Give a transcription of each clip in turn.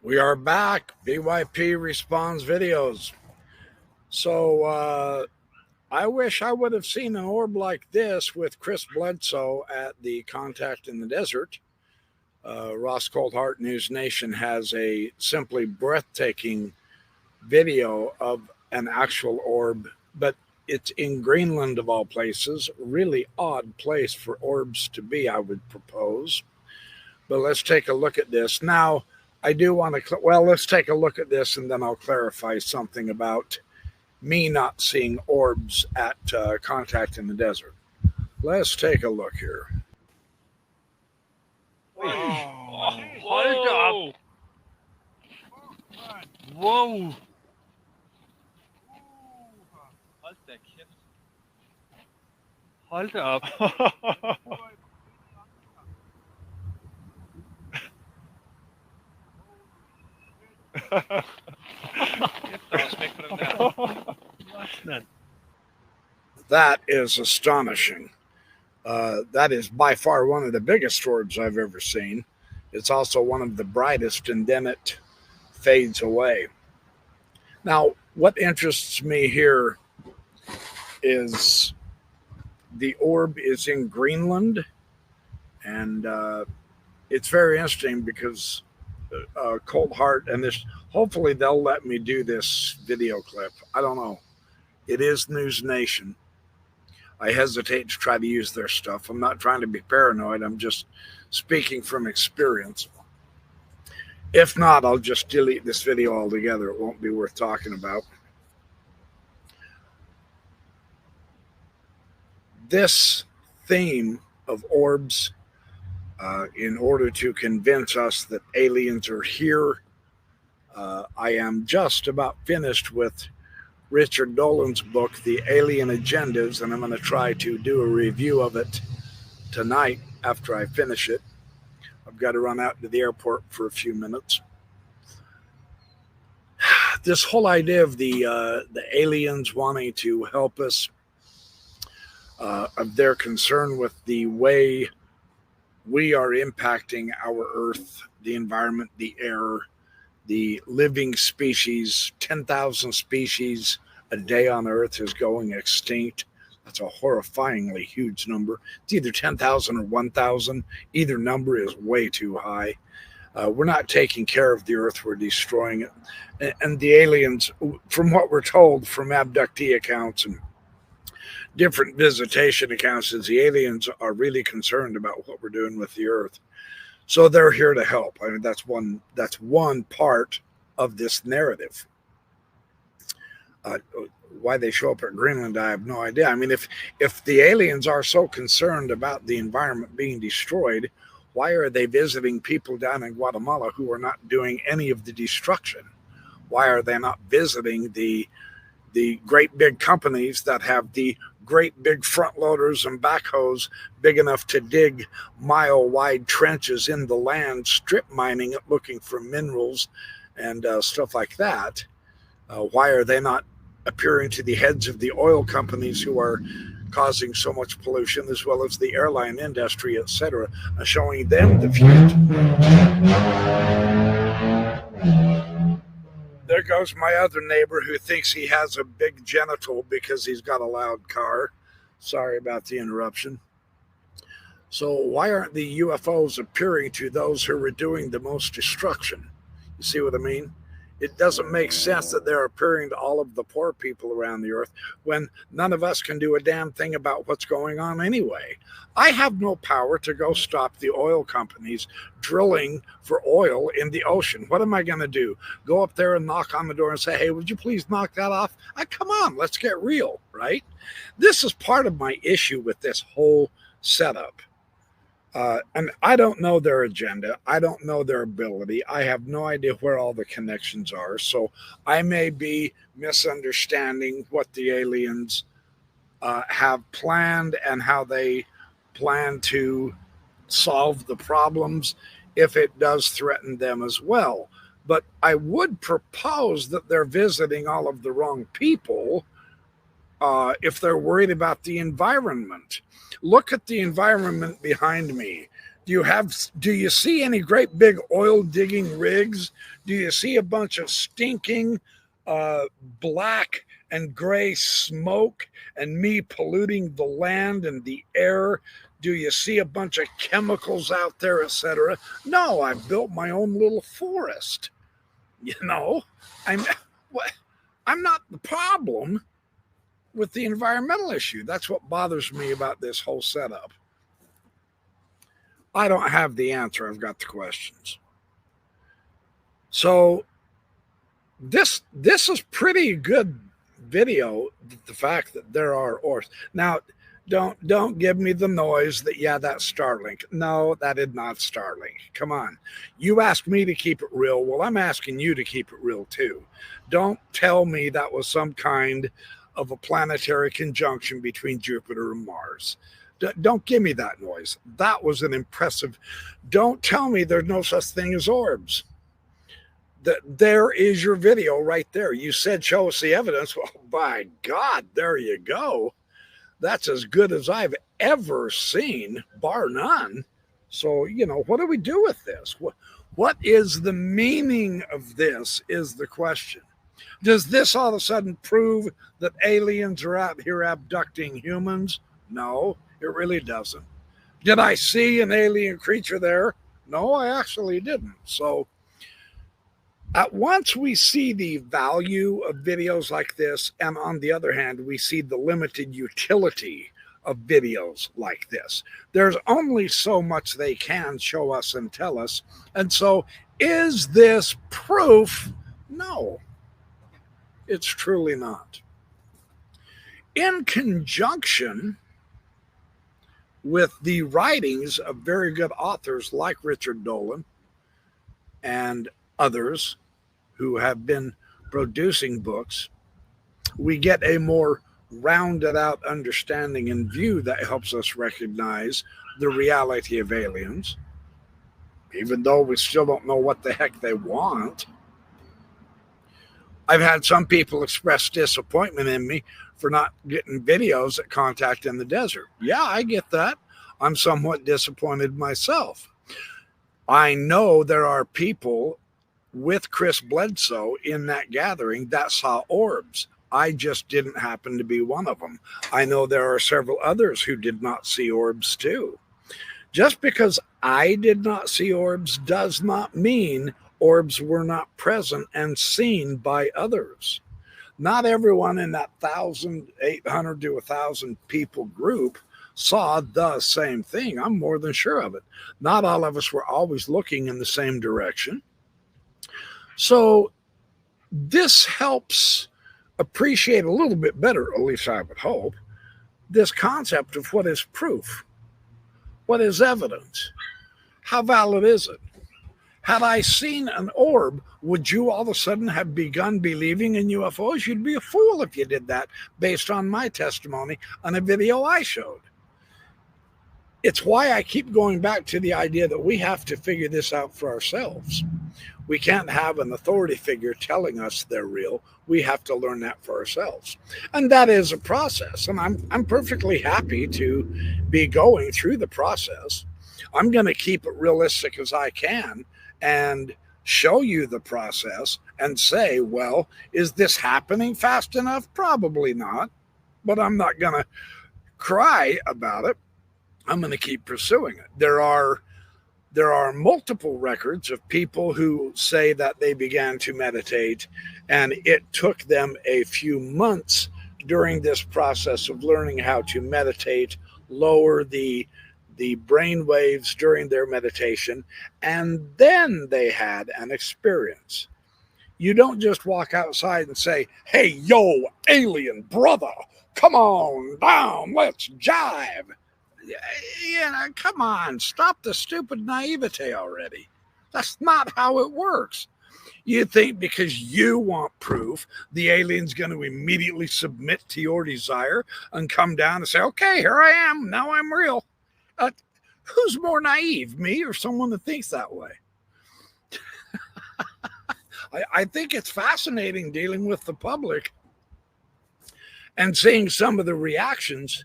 We are back. BYP responds videos. So I wish I would have seen an orb like this with Chris Bledsoe at the Contact in the Desert. Ross Coldhart News Nation has a simply breathtaking video of an actual orb, but it's in Greenland of all places. Really odd place for orbs to be, I would propose. But let's take a look at this. Now, I do want to, let's take a look at this and then I'll clarify something about me not seeing orbs at Contact in the Desert. Let's take a look here. Oh, hold up. Wow. Hold da kæft. Hold da op. That is astonishing. That is by far one of the biggest orbs I've ever seen. It's also one of the brightest, and then it fades away. Now, what interests me here is the orb is in Greenland, and it's very interesting because Cold Heart and this, hopefully they'll let me do this video clip. I don't know. It is News Nation. I hesitate to try to use their stuff. I'm not trying to be paranoid. I'm just speaking from experience. If not, I'll just delete this video altogether. It won't be worth talking about. This theme of orbs, in order to convince us that aliens are here, I am just about finished with Richard Dolan's book, The Alien Agendas, and I'm going to try to do a review of it tonight after I finish it. I've got to run out to the airport for a few minutes. This whole idea of the aliens wanting to help us, of their concern with the way we are impacting our Earth, the environment, the air, the living species. 10,000 species a day on Earth is going extinct. That's a horrifyingly huge number. It's either 10,000 or 1,000. Either number is way too high. We're not taking care of the Earth. We're destroying it. And the aliens, from what we're told from abductee accounts and different visitation accounts, is the aliens are really concerned about what we're doing with the Earth. So they're here to help. I mean, that's one part of this narrative. Why they show up at Greenland, I have no idea. I mean, if the aliens are so concerned about the environment being destroyed, why are they visiting people down in Guatemala who are not doing any of the destruction? Why are they not visiting the great big companies that have the great big front loaders and backhoes big enough to dig mile-wide trenches in the land, strip mining it, looking for minerals and stuff like that? Why are they not appearing to the heads of the oil companies who are causing so much pollution, as well as the airline industry, etc., showing them the future? There goes my other neighbor who thinks he has a big genital because he's got a loud car. Sorry about the interruption. So why aren't the UFOs appearing to those who are doing the most destruction? You see what I mean? It doesn't make sense that they're appearing to all of the poor people around the Earth when none of us can do a damn thing about what's going on anyway. I have no power to go stop the oil companies drilling for oil in the ocean. What am I going to do? Go up there and knock on the door and say, hey, would you please knock that off? Come on, let's get real, right? This is part of my issue with this whole setup. And I don't know their agenda. I don't know their ability. I have no idea where all the connections are. So I may be misunderstanding what the aliens have planned and how they plan to solve the problems if it does threaten them as well. But I would propose that they're visiting all of the wrong people if they're worried about the environment. Look at the environment behind me. Do you see any great big oil digging rigs? Do you see a bunch of stinking black and gray smoke and me polluting the land and the air? Do you see a bunch of chemicals out there, etc.? No, I've built my own little forest. You know, I'm not the problem with the environmental issue. That's what bothers me about this whole setup. I don't have the answer. I've got the questions. So this is pretty good video. The fact that there are orbs. Now, don't give me the noise that, yeah, that's Starlink. No, that is not Starlink. Come on. You asked me to keep it real. Well, I'm asking you to keep it real too. Don't tell me that was some kind of a planetary conjunction between Jupiter and Mars. Don't give me that noise. That was an impressive. Don't tell me there's no such thing as orbs. There is your video right there. You said show us the evidence. Well, by God, there you go. That's as good as I've ever seen, bar none. So, you know, what do we do with this? What is the meaning of this is the question. Does this all of a sudden prove that aliens are out here abducting humans? No, it really doesn't. Did I see an alien creature there? No, I actually didn't. So at once we see the value of videos like this, and on the other hand, we see the limited utility of videos like this. There's only so much they can show us and tell us. And so is this proof? No, it's truly not. In conjunction with the writings of very good authors like Richard Dolan and others who have been producing books, we get a more rounded out understanding and view that helps us recognize the reality of aliens, even though we still don't know what the heck they want. I've had some people express disappointment in me for not getting videos at Contact in the Desert. Yeah, I get that. I'm somewhat disappointed myself. I know there are people with Chris Bledsoe in that gathering that saw orbs. I just didn't happen to be one of them. I know there are several others who did not see orbs too. Just because I did not see orbs does not mean orbs were not present and seen by others. Not everyone in that 1,800 to 1,000 people group saw the same thing. I'm more than sure of it. Not all of us were always looking in the same direction. So this helps appreciate a little bit better, at least I would hope, this concept of what is proof, what is evidence, how valid is it? Had I seen an orb, would you all of a sudden have begun believing in UFOs? You'd be a fool if you did that based on my testimony on a video I showed. It's why I keep going back to the idea that we have to figure this out for ourselves. We can't have an authority figure telling us they're real. We have to learn that for ourselves. And that is a process. And I'm perfectly happy to be going through the process. I'm going to keep it realistic as I can and show you the process and say, well, is this happening fast enough? Probably not. But I'm not going to cry about it. I'm going to keep pursuing it. There are multiple records of people who say that they began to meditate, and it took them a few months during this process of learning how to meditate, lower the brain waves during their meditation, and then they had an experience. You don't just walk outside and say, hey, yo, alien brother, come on down, let's jive. Yeah, come on, stop the stupid naivete already. That's not how it works. You think because you want proof, the alien's going to immediately submit to your desire and come down and say, okay, here I am, now I'm real. Who's more naive, me or someone that thinks that way? I think it's fascinating dealing with the public and seeing some of the reactions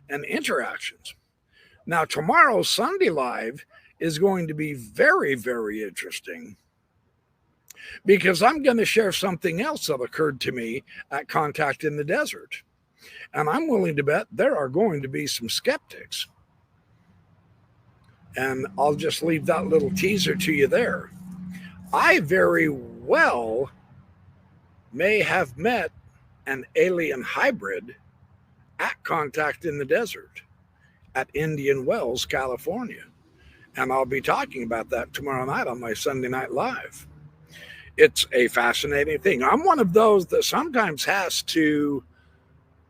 and interactions. Now, tomorrow's Sunday Live is going to be very, very interesting, because I'm going to share something else that occurred to me at Contact in the Desert. And I'm willing to bet there are going to be some skeptics. And I'll just leave that little teaser to you there. I very well may have met an alien hybrid at Contact in the Desert at Indian Wells, California. And I'll be talking about that tomorrow night on my Sunday Night Live. It's a fascinating thing. I'm one of those that sometimes has to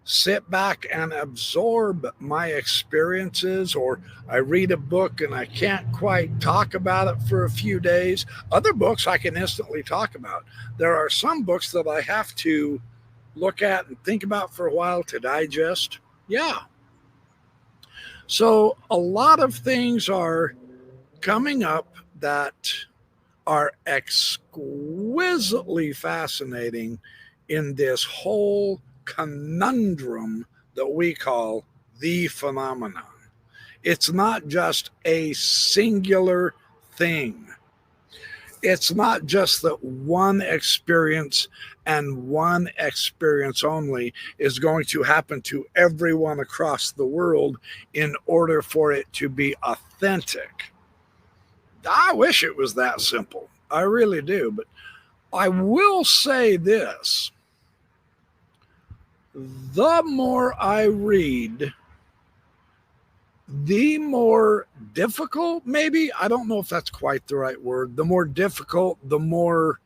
sit back and absorb my experiences, or I read a book and I can't quite talk about it for a few days. Other books I can instantly talk about. There are some books that I have to look at and think about for a while to digest. Yeah. So a lot of things are coming up that are exquisitely fascinating in this whole conundrum that we call the phenomenon. It's not just a singular thing. It's not just that one experience and one experience only is going to happen to everyone across the world in order for it to be authentic. I wish it was that simple. I really do. But I will say this. The more I read, the more difficult, maybe, I don't know if that's quite the right word, the more difficult, the more,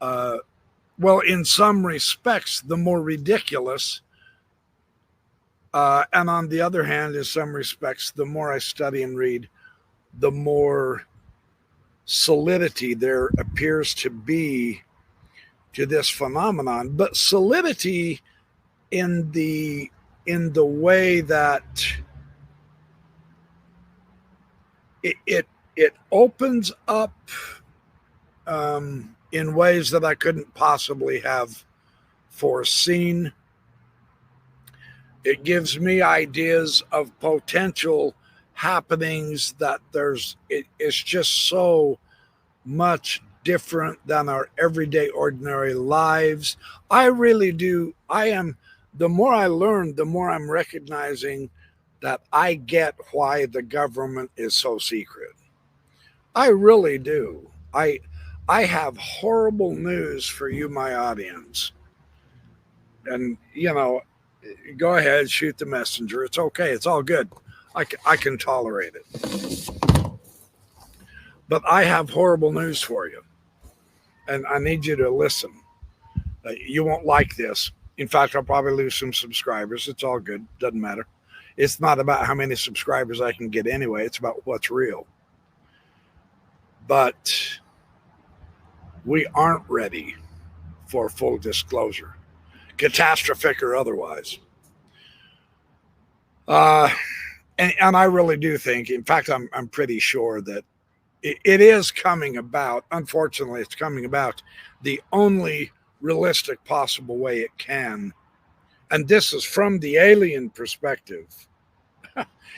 well, in some respects, the more ridiculous. And on the other hand, in some respects, the more I study and read, the more solidity there appears to be to this phenomenon. But solidity in the way that it opens up in ways that I couldn't possibly have foreseen. It gives me ideas of potential happenings that it's just so much different than our everyday ordinary lives. I really do. The more I learn, the more I'm recognizing that I get why the government is so secret. I really do. I have horrible news for you, my audience. And, go ahead, shoot the messenger. It's okay. It's all good. I can tolerate it. But I have horrible news for you. And I need you to listen. You won't like this. In fact, I'll probably lose some subscribers. It's all good. Doesn't matter. It's not about how many subscribers I can get anyway. It's about what's real. But we aren't ready for full disclosure, catastrophic or otherwise. And I really do think, in fact, I'm pretty sure that it is coming about. Unfortunately, it's coming about the only realistic possible way it can. And this is from the alien perspective.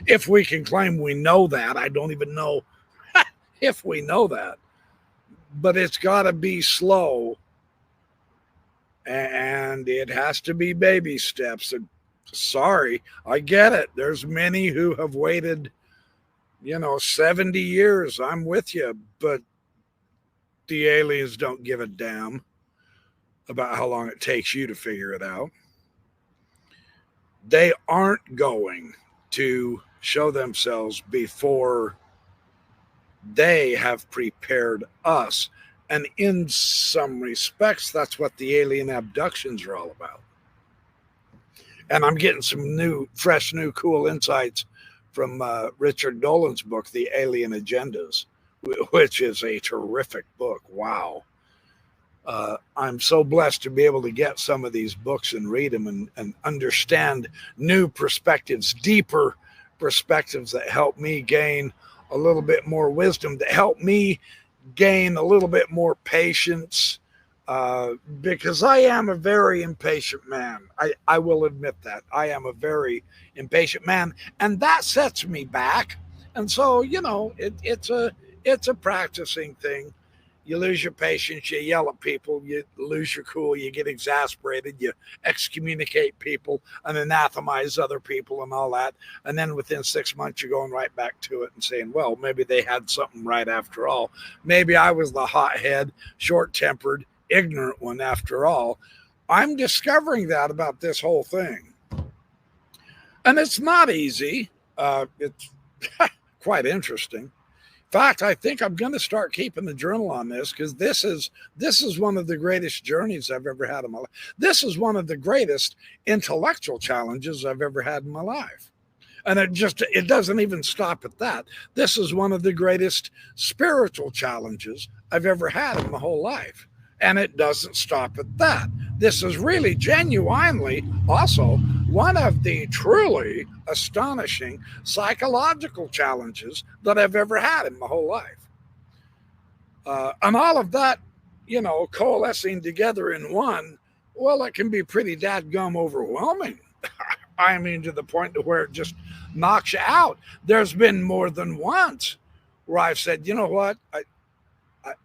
If we can claim we know that, I don't even know if we know that. But it's got to be slow. And it has to be baby steps. And sorry, I get it. There's many who have waited, 70 years. I'm with you. But the aliens don't give a damn about how long it takes you to figure it out. They aren't going to show themselves before they have prepared us. And in some respects, that's what the alien abductions are all about. And I'm getting some fresh, cool insights from Richard Dolan's book, The Alien Agendas, which is a terrific book. Wow. I'm so blessed to be able to get some of these books and read them and understand new perspectives, deeper perspectives that help me gain a little bit more wisdom, that help me gain a little bit more patience, because I am a very impatient man. I will admit that. I am a very impatient man, and that sets me back And so, it's a practicing thing. You lose your patience, you yell at people, you lose your cool, you get exasperated, you excommunicate people and anathemize other people and all that. And then within 6 months, you're going right back to it and saying, well, maybe they had something right after all. Maybe I was the hothead, short tempered, ignorant one after all. I'm discovering that about this whole thing. And it's not easy. It's quite interesting. In fact, I think I'm going to start keeping the journal on this, because this is one of the greatest journeys I've ever had in my life. This is one of the greatest intellectual challenges I've ever had in my life. And it doesn't even stop at that. This is one of the greatest spiritual challenges I've ever had in my whole life. And it doesn't stop at that. This is really genuinely also one of the truly astonishing psychological challenges that I've ever had in my whole life. And all of that, coalescing together in one, well, it can be pretty dadgum overwhelming. I mean, to the point to where it just knocks you out. There's been more than once where I've said, you know what,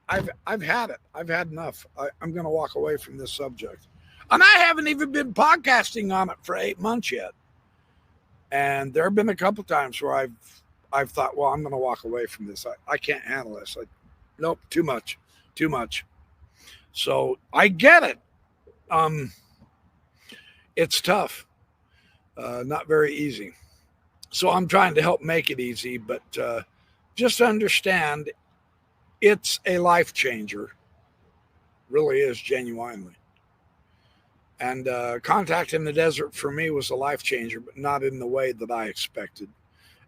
I've had it. I've had enough. I'm going to walk away from this subject. And I haven't even been podcasting on it for 8 months yet. And there have been a couple times where I've thought, well, I'm going to walk away from this. I can't handle this. Nope, too much. So I get it. It's tough. Not very easy. So I'm trying to help make it easy, but just understand it's a life changer. Really is, genuinely. And Contact in the Desert for me was a life changer, but not in the way that I expected,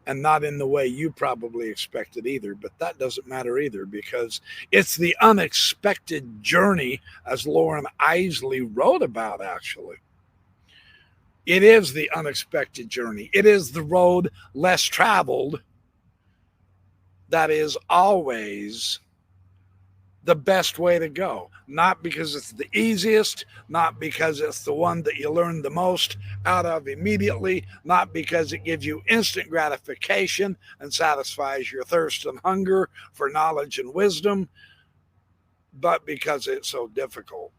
and not in the way you probably expected either. But that doesn't matter either, because it's the unexpected journey, as Lauren Isley wrote about, actually. It is the unexpected journey. It is the road less traveled that is always the best way to go. Not because it's the easiest, not because it's the one that you learn the most out of immediately, not because it gives you instant gratification and satisfies your thirst and hunger for knowledge and wisdom, but because it's so difficult.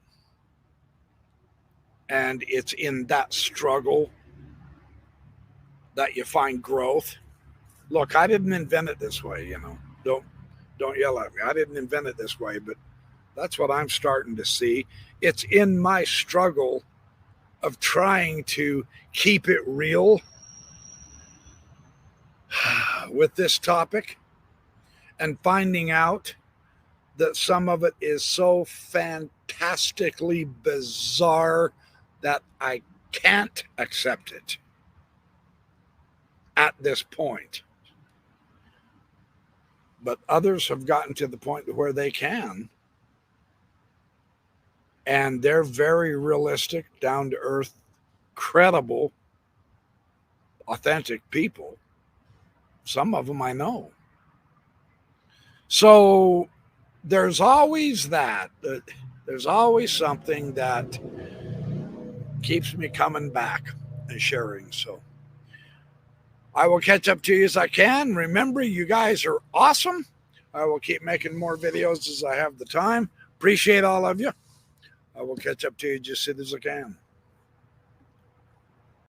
And it's in that struggle that you find growth. Look, I didn't invent it this way, Don't yell at me. I didn't invent it this way, but that's what I'm starting to see. It's in my struggle of trying to keep it real with this topic, and finding out that some of it is so fantastically bizarre that I can't accept it at this point. But others have gotten to the point where they can. And they're very realistic, down to earth, credible, authentic people. Some of them I know. So there's always that. There's always something that keeps me coming back and sharing. So I will catch up to you as I can. Remember, you guys are awesome. I will keep making more videos as I have the time. Appreciate all of you. I will catch up to you just as soon as I can.